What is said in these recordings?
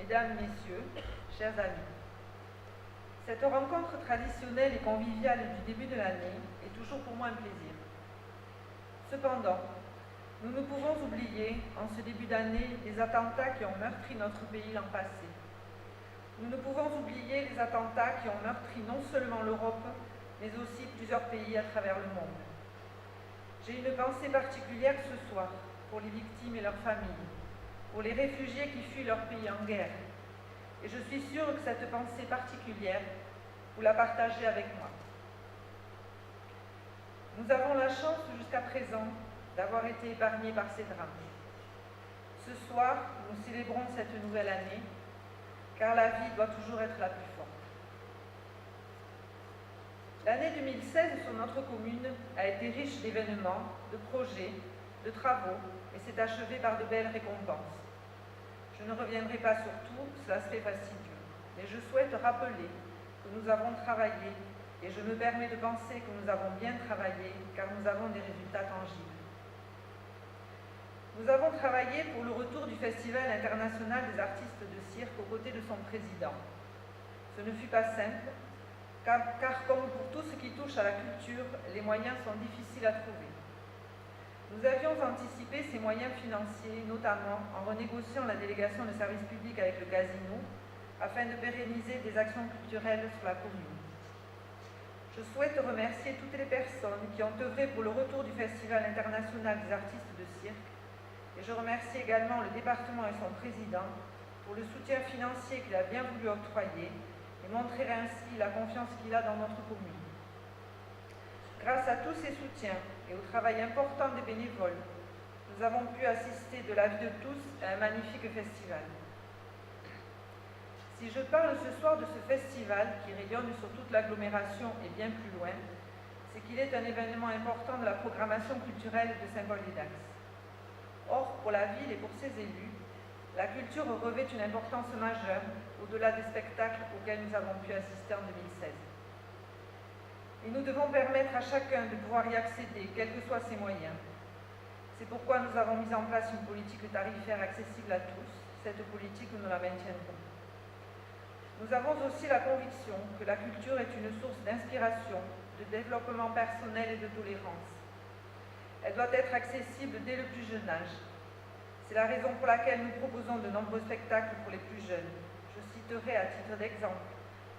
Mesdames, Messieurs, chers amis. Cette rencontre traditionnelle et conviviale du début de l'année est toujours pour moi un plaisir. Cependant, nous ne pouvons oublier, en ce début d'année, les attentats qui ont meurtri notre pays l'an passé. Nous ne pouvons oublier les attentats qui ont meurtri non seulement l'Europe, mais aussi plusieurs pays à travers le monde. J'ai une pensée particulière ce soir pour les victimes et leurs familles, pour les réfugiés qui fuient leur pays en guerre. Et je suis sûre que cette pensée particulière, vous la partagez avec moi. Nous avons la chance jusqu'à présent d'avoir été épargnés par ces drames. Ce soir, nous célébrons cette nouvelle année, car la vie doit toujours être la plus forte. L'année 2016 sur notre commune a été riche d'événements, de projets, de travaux, et s'est achevée par de belles récompenses. Je ne reviendrai pas sur tout, cela serait fastidieux, mais je souhaite rappeler que nous avons travaillé, et je me permets de penser que nous avons bien travaillé, car nous avons des résultats tangibles. Nous avons travaillé pour le retour du Festival international des artistes de cirque aux côtés de son président. Ce ne fut pas simple, car comme pour tout ce qui touche à la culture, les moyens sont difficiles à trouver. Nous avions anticipé ces moyens financiers, notamment en renégociant la délégation de service public avec le casino, afin de pérenniser des actions culturelles sur la commune. Je souhaite remercier toutes les personnes qui ont œuvré pour le retour du Festival international des artistes de cirque, et je remercie également le département et son président pour le soutien financier qu'il a bien voulu octroyer et montrer ainsi la confiance qu'il a dans notre commune. Grâce à tous ces soutiens et au travail important des bénévoles, nous avons pu assister de la vie de tous à un magnifique festival. Si je parle ce soir de ce festival qui rayonne sur toute l'agglomération et bien plus loin, c'est qu'il est un événement important de la programmation culturelle de Saint-Paul-des-Dax. Or, pour la ville et pour ses élus, la culture revêt une importance majeure au-delà des spectacles auxquels nous avons pu assister en 2016. Et nous devons permettre à chacun de pouvoir y accéder, quels que soient ses moyens. C'est pourquoi nous avons mis en place une politique tarifaire accessible à tous. Cette politique, nous la maintiendrons. Nous avons aussi la conviction que la culture est une source d'inspiration, de développement personnel et de tolérance. Elle doit être accessible dès le plus jeune âge. C'est la raison pour laquelle nous proposons de nombreux spectacles pour les plus jeunes. Je citerai à titre d'exemple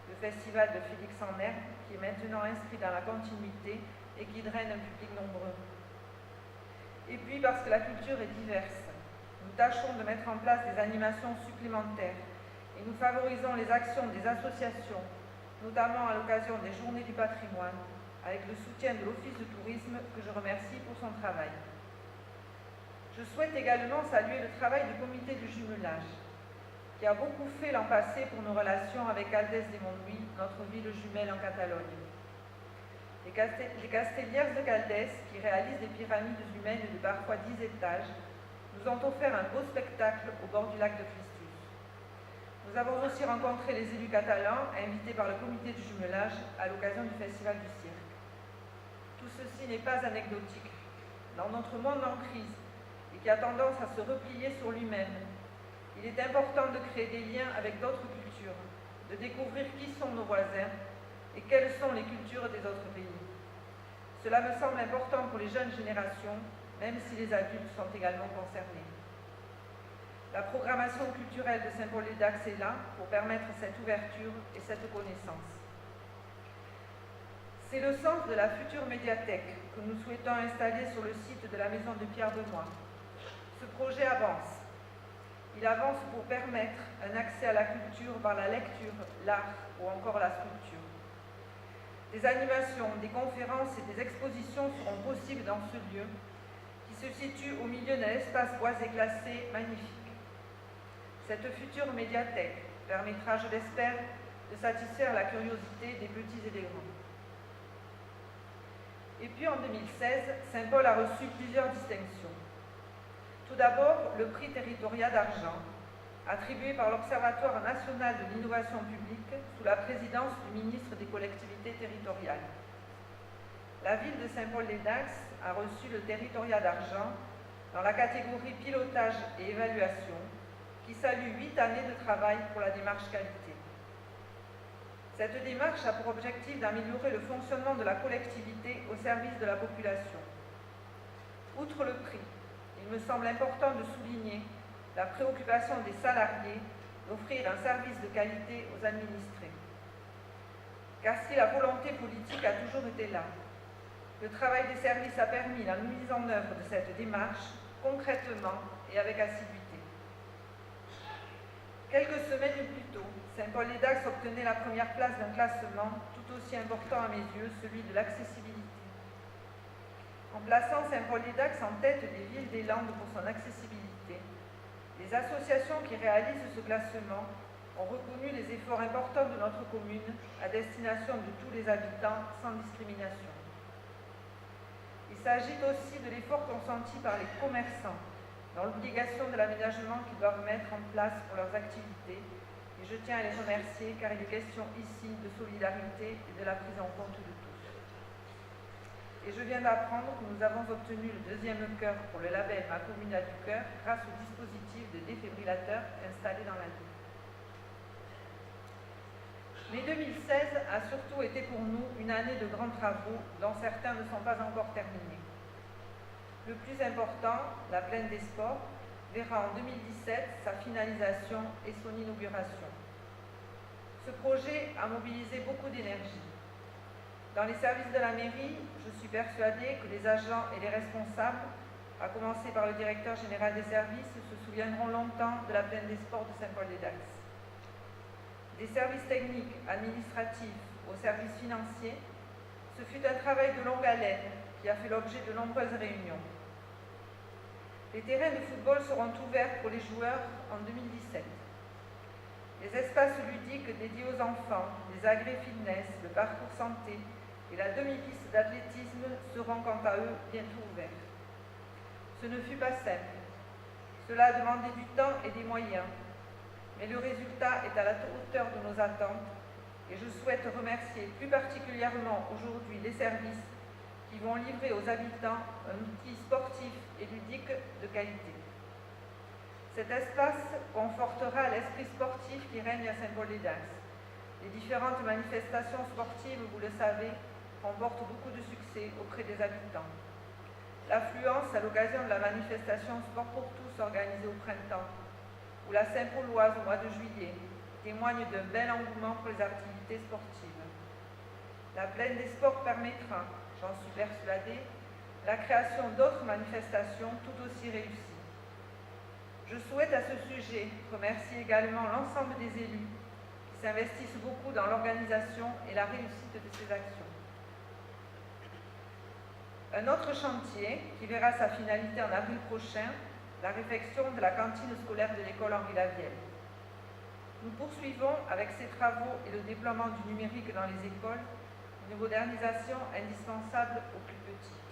le festival de Félix en Herbe, qui est maintenant inscrit dans la continuité et qui draine un public nombreux. Et puis parce que la culture est diverse, nous tâchons de mettre en place des animations supplémentaires et nous favorisons les actions des associations, notamment à l'occasion des Journées du patrimoine, avec le soutien de l'Office de tourisme que je remercie pour son travail. Je souhaite également saluer le travail du comité de jumelage, qui a beaucoup fait l'an passé pour nos relations avec Caldes de Montbui, notre ville jumelle en Catalogne. Les Castellières de Caldes, qui réalisent des pyramides humaines de parfois 10 étages, nous ont offert un beau spectacle au bord du lac de Christus. Nous avons aussi rencontré les élus catalans, invités par le comité de jumelage à l'occasion du Festival du cirque. Tout ceci n'est pas anecdotique. Dans notre monde en crise, et qui a tendance à se replier sur lui-même, il est important de créer des liens avec d'autres cultures, de découvrir qui sont nos voisins et quelles sont les cultures des autres pays. Cela me semble important pour les jeunes générations, même si les adultes sont également concernés. La programmation culturelle de Saint-Paul-des-Dax est là pour permettre cette ouverture et cette connaissance. C'est le sens de la future médiathèque que nous souhaitons installer sur le site de la maison de Pierre Benoît. Ce projet avance. Il avance pour permettre un accès à la culture par la lecture, l'art ou encore la sculpture. Des animations, des conférences et des expositions seront possibles dans ce lieu qui se situe au milieu d'un espace boisé glacé magnifique. Cette future médiathèque permettra, je l'espère, de satisfaire la curiosité des petits et des grands. Et puis en 2016, Saint-Paul a reçu plusieurs distinctions. Tout d'abord, le prix Territoria d'argent, attribué par l'Observatoire national de l'innovation publique sous la présidence du ministre des collectivités territoriales. La ville de Saint-Paul-des-Dax a reçu le Territoria d'argent dans la catégorie pilotage et évaluation, qui salue 8 années de travail pour la démarche qualité. Cette démarche a pour objectif d'améliorer le fonctionnement de la collectivité au service de la population. Outre le prix, il me semble important de souligner la préoccupation des salariés d'offrir un service de qualité aux administrés. Car si la volonté politique a toujours été là, le travail des services a permis la mise en œuvre de cette démarche concrètement et avec assiduité. Quelques semaines plus tôt, Saint-Paul-les-Dax obtenait la première place d'un classement tout aussi important à mes yeux, celui de l'accessibilité. En plaçant Saint-Paul-les-Dax en tête des villes des Landes pour son accessibilité, les associations qui réalisent ce classement ont reconnu les efforts importants de notre commune à destination de tous les habitants sans discrimination. Il s'agit aussi de l'effort consenti par les commerçants dans l'obligation de l'aménagement qu'ils doivent mettre en place pour leurs activités, et je tiens à les remercier car il est question ici de solidarité et de la prise en compte de tous. Et je viens d'apprendre que nous avons obtenu le 2e cœur pour le label Ma commune a du cœur grâce au dispositif de défibrillateur installé dans la ville. Mais 2016 a surtout été pour nous une année de grands travaux dont certains ne sont pas encore terminés. Le plus important, la Plaine des Sports, verra en 2017 sa finalisation et son inauguration. Ce projet a mobilisé beaucoup d'énergie. Dans les services de la mairie, je suis persuadée que les agents et les responsables, à commencer par le directeur général des services, se souviendront longtemps de la Plaine des Sports de Saint-Paul-les-Dax. Des services techniques, administratifs aux services financiers, ce fut un travail de longue haleine qui a fait l'objet de nombreuses réunions. Les terrains de football seront ouverts pour les joueurs en 2017. Les espaces ludiques dédiés aux enfants, les agrès fitness, le parcours santé et la demi-piste d'athlétisme seront quant à eux bientôt ouverts. Ce ne fut pas simple. Cela a demandé du temps et des moyens, mais le résultat est à la hauteur de nos attentes et je souhaite remercier plus particulièrement aujourd'hui les services qui vont livrer aux habitants un outil sportif et ludique de qualité. Cet espace confortera l'esprit sportif qui règne à Saint-Paul-les-Dax. Les différentes manifestations sportives, vous le savez, remportent beaucoup de succès auprès des habitants. L'affluence à l'occasion de la manifestation Sport pour tous organisée au printemps, ou la Saint-Pauloise au mois de juillet, témoigne d'un bel engouement pour les activités sportives. La Plaine des Sports permettra, j'en suis persuadée, la création d'autres manifestations tout aussi réussies. Je souhaite à ce sujet remercier également l'ensemble des élus qui s'investissent beaucoup dans l'organisation et la réussite de ces actions. Un autre chantier qui verra sa finalité en avril prochain, la réfection de la cantine scolaire de l'école Henri Lavielle. Nous poursuivons avec ces travaux et le déploiement du numérique dans les écoles une modernisation indispensable aux plus petits.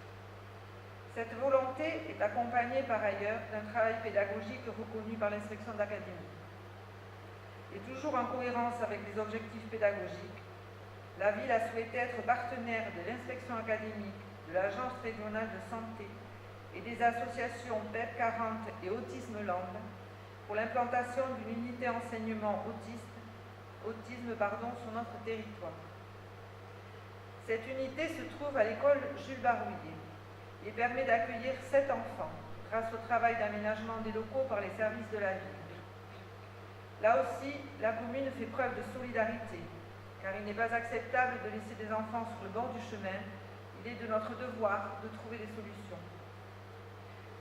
Cette volonté est accompagnée par ailleurs d'un travail pédagogique reconnu par l'inspection d'académie. Et toujours en cohérence avec les objectifs pédagogiques, la ville a souhaité être partenaire de l'inspection académique, de l'Agence régionale de santé et des associations PEP 40 et Autisme Land pour l'implantation d'une unité enseignement autisme sur notre territoire. Cette unité se trouve à l'école Jules Barouillet et permet d'accueillir 7 enfants grâce au travail d'aménagement des locaux par les services de la ville. Là aussi, la commune fait preuve de solidarité, car il n'est pas acceptable de laisser des enfants sur le bord du chemin. Il est de notre devoir de trouver des solutions.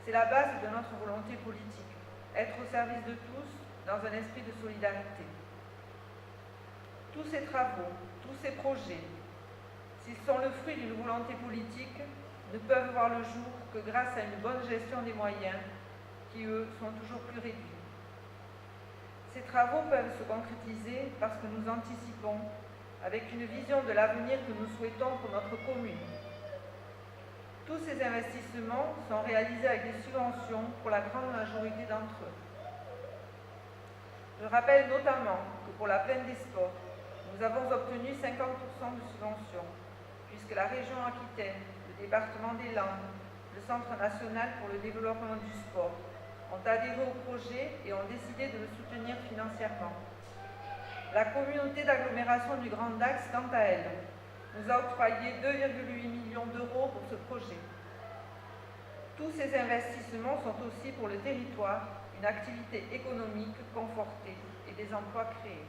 C'est la base de notre volonté politique, être au service de tous dans un esprit de solidarité. Tous ces travaux, tous ces projets, s'ils sont le fruit d'une volonté politique, ne peuvent voir le jour que grâce à une bonne gestion des moyens, qui eux sont toujours plus réduits. Ces travaux peuvent se concrétiser parce que nous anticipons avec une vision de l'avenir que nous souhaitons pour notre commune. Tous ces investissements sont réalisés avec des subventions pour la grande majorité d'entre eux. Je rappelle notamment que pour la Plaine des Sports, nous avons obtenu 50% de subventions, puisque la région Aquitaine, le département des Landes, le Centre national pour le développement du sport ont adhéré au projet et ont décidé de le soutenir financièrement. La communauté d'agglomération du Grand Dax, quant à elle, nous a octroyé 2,8 millions d'euros pour ce projet. Tous ces investissements sont aussi pour le territoire une activité économique confortée et des emplois créés.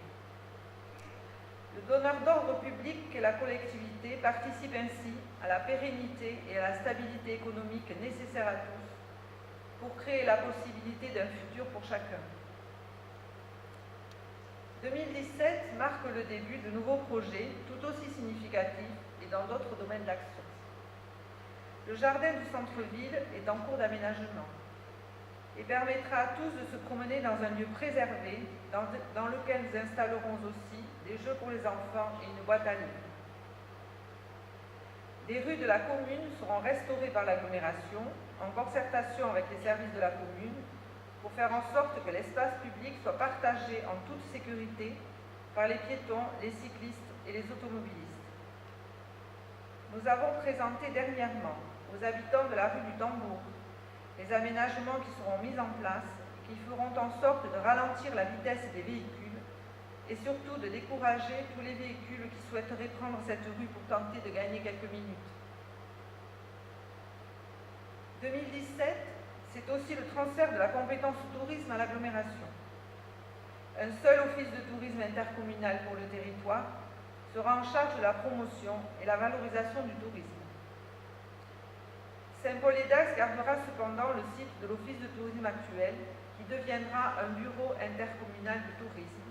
Le donneur d'ordre public qu'est la collectivité participe ainsi à la pérennité et à la stabilité économique nécessaires à tous pour créer la possibilité d'un futur pour chacun. 2017 marque le début de nouveaux projets tout aussi significatifs et dans d'autres domaines d'action. Le jardin du centre-ville est en cours d'aménagement et permettra à tous de se promener dans un lieu préservé dans lequel nous installerons aussi des jeux pour les enfants et une boîte à livres. Des rues de la commune seront restaurées par l'agglomération en concertation avec les services de la commune pour faire en sorte que l'espace public soit partagé en toute sécurité par les piétons, les cyclistes et les automobilistes. Nous avons présenté dernièrement aux habitants de la rue du Tambour les aménagements qui seront mis en place et qui feront en sorte de ralentir la vitesse des véhicules et surtout de décourager tous les véhicules qui souhaiteraient prendre cette rue pour tenter de gagner quelques minutes. 2017, c'est aussi le transfert de la compétence tourisme à l'agglomération. Un seul office de tourisme intercommunal pour le territoire sera en charge de la promotion et la valorisation du tourisme. Saint-Paul-et-Dax gardera cependant le site de l'office de tourisme actuel qui deviendra un bureau intercommunal du tourisme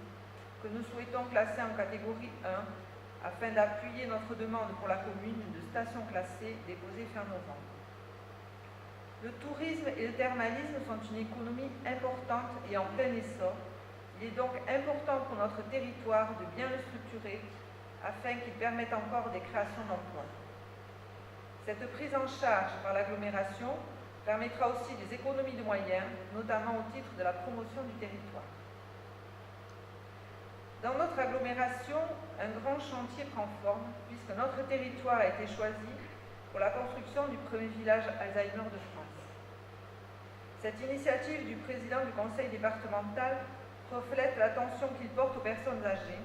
que nous souhaitons classer en catégorie 1 afin d'appuyer notre demande pour la commune de station classée déposée fin novembre. Le tourisme et le thermalisme sont une économie importante et en plein essor. Il est donc important pour notre territoire de bien le structurer afin qu'il permette encore des créations d'emplois. Cette prise en charge par l'agglomération permettra aussi des économies de moyens, notamment au titre de la promotion du territoire. Dans notre agglomération, un grand chantier prend forme puisque notre territoire a été choisi pour la construction du premier village Alzheimer de France. Cette initiative du président du conseil départemental reflète l'attention qu'il porte aux personnes âgées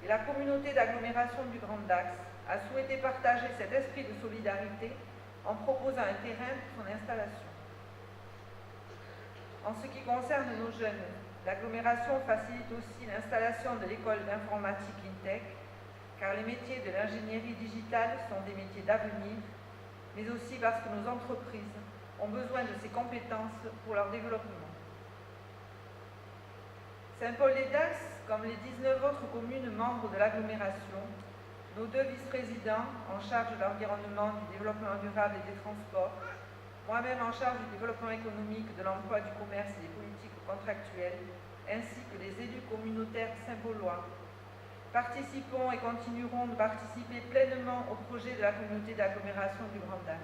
et la communauté d'agglomération du Grand Dax a souhaité partager cet esprit de solidarité en proposant un terrain pour son installation. En ce qui concerne nos jeunes, l'agglomération facilite aussi l'installation de l'école d'informatique InTech, car les métiers de l'ingénierie digitale sont des métiers d'avenir, mais aussi parce que nos entreprises ont besoin de ces compétences pour leur développement. Saint-Paul-et-Dax, comme les 19 autres communes membres de l'agglomération, nos deux vice-présidents en charge de l'environnement, du développement durable et des transports, moi-même en charge du développement économique, de l'emploi, du commerce et des politiques contractuelles, ainsi que les élus communautaires saint-paulois, participons et continuerons de participer pleinement au projet de la communauté d'agglomération du Grand Dax.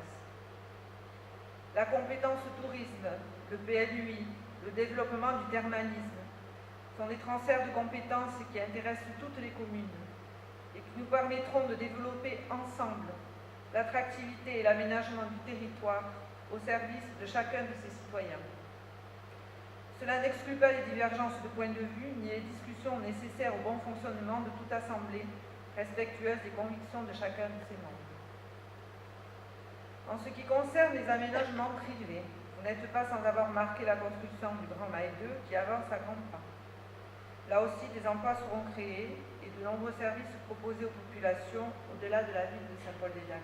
La compétence tourisme, le PLUI, le développement du thermalisme sont des transferts de compétences qui intéressent toutes les communes et qui nous permettront de développer ensemble l'attractivité et l'aménagement du territoire au service de chacun de ses citoyens. Cela n'exclut pas les divergences de point de vue ni les discussions nécessaires au bon fonctionnement de toute assemblée respectueuse des convictions de chacun de ses membres. En ce qui concerne les aménagements privés, vous n'êtes pas sans avoir marqué la construction du Grand Mail 2 qui avance à grands pas. Là aussi, des emplois seront créés et de nombreux services proposés aux populations au-delà de la ville de Saint-Paul-et-Dax.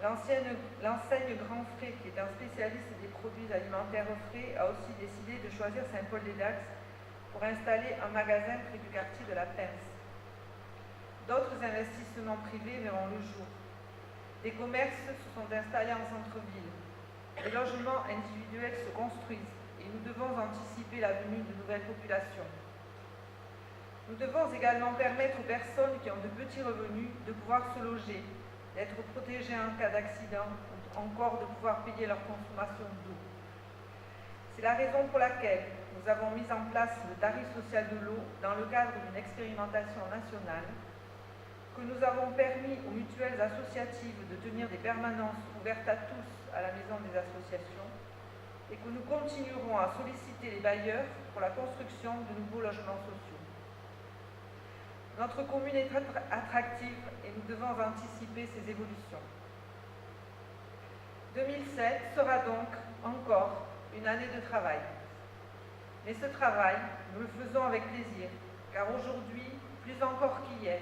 L'enseigne Grand Frais, qui est un spécialiste des produits alimentaires frais, a aussi décidé de choisir Saint-Paul-et-Dax pour installer un magasin près du quartier de la Pince. D'autres investissements privés verront le jour. Des commerces se sont installés en centre-ville. Des logements individuels se construisent et nous devons anticiper la venue de nouvelles populations. Nous devons également permettre aux personnes qui ont de petits revenus de pouvoir se loger, d'être protégés en cas d'accident ou encore de pouvoir payer leur consommation d'eau. C'est la raison pour laquelle nous avons mis en place le tarif social de l'eau dans le cadre d'une expérimentation nationale, que nous avons permis aux mutuelles associatives de tenir des permanences ouvertes à tous à la maison des associations et que nous continuerons à solliciter les bailleurs pour la construction de nouveaux logements sociaux. Notre commune est très attractive et nous devons anticiper ces évolutions. 2007 sera donc encore une année de travail. Mais ce travail, nous le faisons avec plaisir, car aujourd'hui, plus encore qu'hier,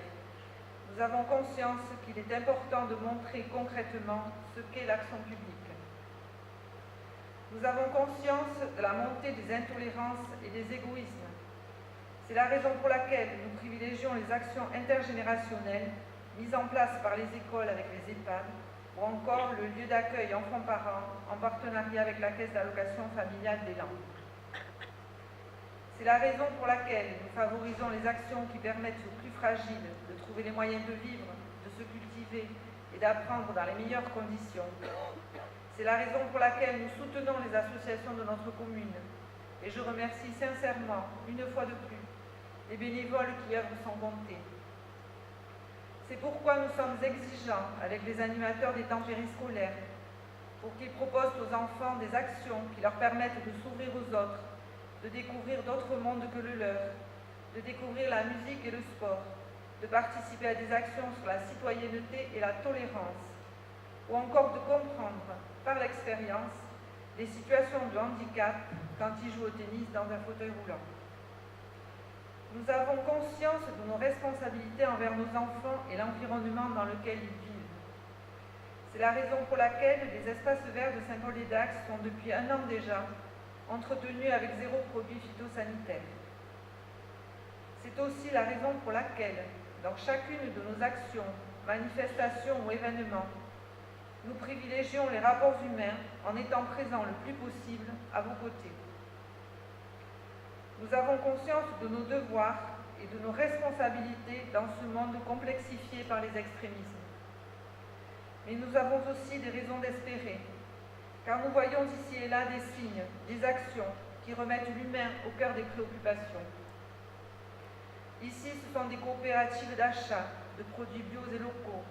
nous avons conscience qu'il est important de montrer concrètement ce qu'est l'action publique. Nous avons conscience de la montée des intolérances et des égoïsmes. C'est la raison pour laquelle nous privilégions les actions intergénérationnelles mises en place par les écoles avec les EHPAD ou encore le lieu d'accueil enfants-parents en partenariat avec la Caisse d'allocation familiale d'Élan. C'est la raison pour laquelle nous favorisons les actions qui permettent aux plus fragiles de trouver les moyens de vivre, de se cultiver et d'apprendre dans les meilleures conditions. C'est la raison pour laquelle nous soutenons les associations de notre commune. Et je remercie sincèrement, une fois de plus, les bénévoles qui œuvrent sans compter. C'est pourquoi nous sommes exigeants avec les animateurs des temps périscolaires, pour qu'ils proposent aux enfants des actions qui leur permettent de s'ouvrir aux autres, de découvrir d'autres mondes que le leur, de découvrir la musique et le sport, de participer à des actions sur la citoyenneté et la tolérance, ou encore de comprendre, par l'expérience, les situations de handicap quand ils jouent au tennis dans un fauteuil roulant. Nous avons conscience de nos responsabilités envers nos enfants et l'environnement dans lequel ils vivent. C'est la raison pour laquelle les espaces verts de Saint-Paul-et-Dax sont depuis 1 an déjà entretenus avec 0 produit phytosanitaire. C'est aussi la raison pour laquelle, dans chacune de nos actions, manifestations ou événements, nous privilégions les rapports humains en étant présents le plus possible à vos côtés. Nous avons conscience de nos devoirs et de nos responsabilités dans ce monde complexifié par les extrémismes. Mais nous avons aussi des raisons d'espérer, car nous voyons ici et là des signes, des actions qui remettent l'humain au cœur des préoccupations. Ici, ce sont des coopératives d'achat de produits bio et locaux.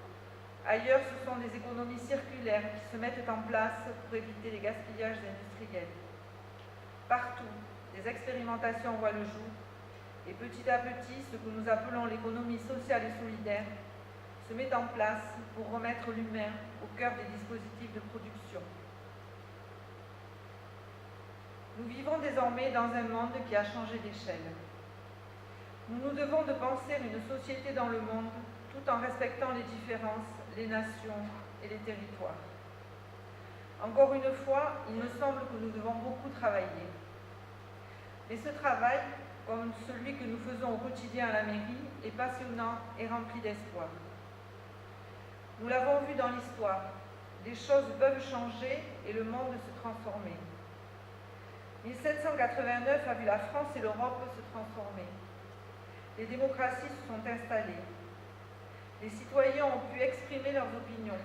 Ailleurs, ce sont des économies circulaires qui se mettent en place pour éviter les gaspillages industriels. Partout, des expérimentations voient le jour et petit à petit, ce que nous appelons l'économie sociale et solidaire se met en place pour remettre l'humain au cœur des dispositifs de production. Nous vivons désormais dans un monde qui a changé d'échelle. Nous nous devons de penser une société dans le monde tout en respectant les différences, les nations et les territoires. Encore une fois, il me semble que nous devons beaucoup travailler. Mais ce travail, comme celui que nous faisons au quotidien à la mairie, est passionnant et rempli d'espoir. Nous l'avons vu dans l'histoire, les choses peuvent changer et le monde se transformer. 1789 a vu la France et l'Europe se transformer. Les démocraties se sont installées. Les citoyens ont pu exprimer leurs opinions.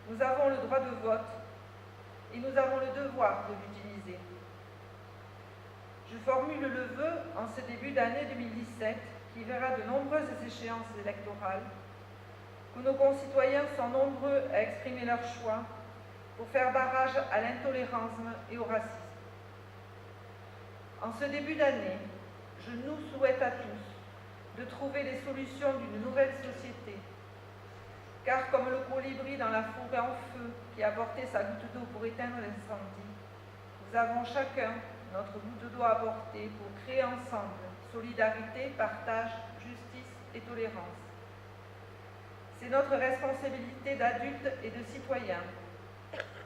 Nous avons le droit de vote et nous avons le devoir de l'utiliser. Je formule le vœu en ce début d'année 2017 qui verra de nombreuses échéances électorales, que nos concitoyens sont nombreux à exprimer leur choix pour faire barrage à l'intolérance et au racisme. En ce début d'année, je nous souhaite à tous de trouver les solutions d'une nouvelle société, car comme le colibri dans la forêt en feu qui a porté sa goutte d'eau pour éteindre l'incendie, nous avons chacun notre goutte d'eau à porter pour créer ensemble solidarité, partage, justice et tolérance. C'est notre responsabilité d'adultes et de citoyens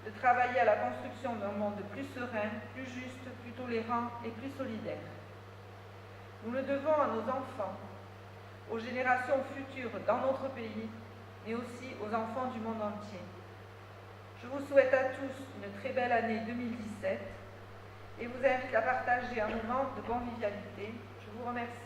de travailler à la construction d'un monde plus serein, plus juste, plus tolérant et plus solidaire. Nous le devons à nos enfants, aux générations futures dans notre pays, mais aussi aux enfants du monde entier. Je vous souhaite à tous une très belle année 2017 et vous invite à partager un moment de convivialité. Je vous remercie.